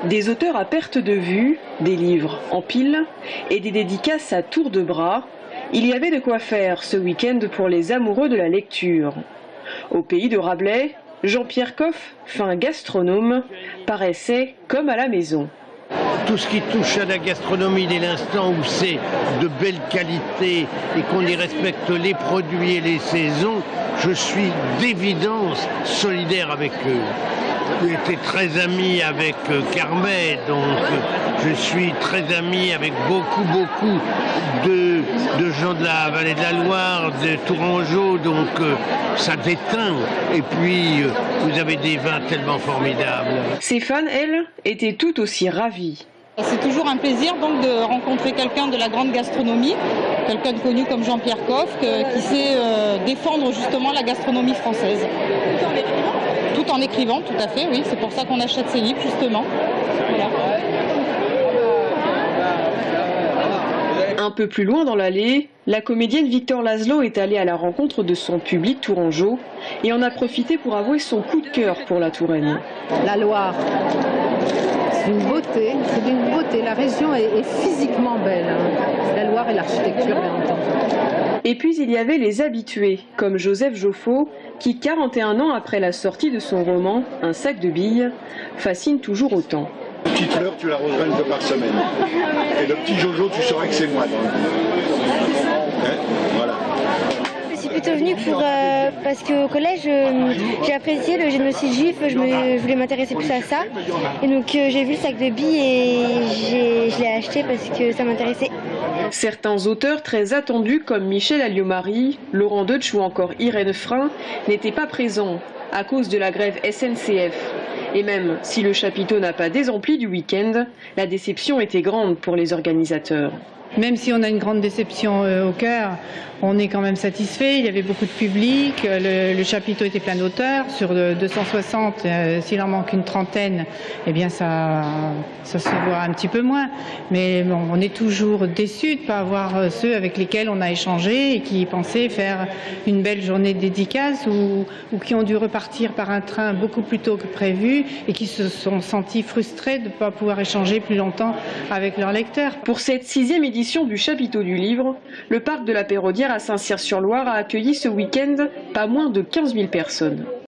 Des auteurs à perte de vue, des livres en pile et des dédicaces à tour de bras. Il y avait de quoi faire ce week-end pour les amoureux de la lecture. Au pays de Rabelais, Jean-Pierre Coff, fin gastronome, paraissait comme à la maison. Tout ce qui touche à la gastronomie dès l'instant où c'est de belle qualité et qu'on y respecte les produits et les saisons, je suis d'évidence solidaire avec eux. J'étais très ami avec Carmet, donc je suis très ami avec beaucoup de gens de la vallée de la Loire, de Tourangeau, donc ça déteint. Et puis vous avez des vins tellement formidables. Ses fans, elles, étaient tout aussi ravies. C'est toujours un plaisir donc de rencontrer quelqu'un de la grande gastronomie, quelqu'un de connu comme Jean-Pierre Coff, qui sait défendre justement la gastronomie française. Tout en écrivant, tout à fait, oui. C'est pour ça qu'on achète ses livres, justement. Voilà. Un peu plus loin dans l'allée, la comédienne Victor Laszlo est allée à la rencontre de son public tourangeau et en a profité pour avouer son coup de cœur pour la Touraine. La Loire, c'est une beauté, la région est physiquement belle. La Loire et l'architecture, bien entendu. Et puis il y avait les habitués, comme Joseph Joffo, qui 41 ans après la sortie de son roman « Un sac de billes » fascine toujours autant. Petite fleur, tu l'arroseras une fois par semaine. Et le petit Jojo, tu sauras que c'est moi. Hein, voilà. Je suis plutôt venue parce qu'au collège, j'ai apprécié le génocide juif, je voulais m'intéresser plus à ça. Et donc j'ai vu le sac de billes et je l'ai acheté parce que ça m'intéressait. Certains auteurs très attendus comme Michel Alliot-Marie, Laurent Deutsch ou encore Irène Frein n'étaient pas présents à cause de la grève SNCF. Et même si le chapiteau n'a pas désempli du week-end, la déception était grande pour les organisateurs. Même si on a une grande déception au cœur, on est quand même satisfait. Il y avait beaucoup de public, le chapiteau était plein d'auteurs. Sur 260, s'il en manque une trentaine, eh bien ça se voit un petit peu moins. Mais bon, on est toujours déçus de ne pas avoir ceux avec lesquels on a échangé et qui pensaient faire une belle journée de dédicace ou qui ont dû repartir par un train beaucoup plus tôt que prévu et qui se sont sentis frustrés de ne pas pouvoir échanger plus longtemps avec leurs lecteurs. Pour cette 6e édition du chapiteau du livre, le parc de la Péraudière à Saint-Cyr-sur-Loire a accueilli ce week-end pas moins de 15 000 personnes.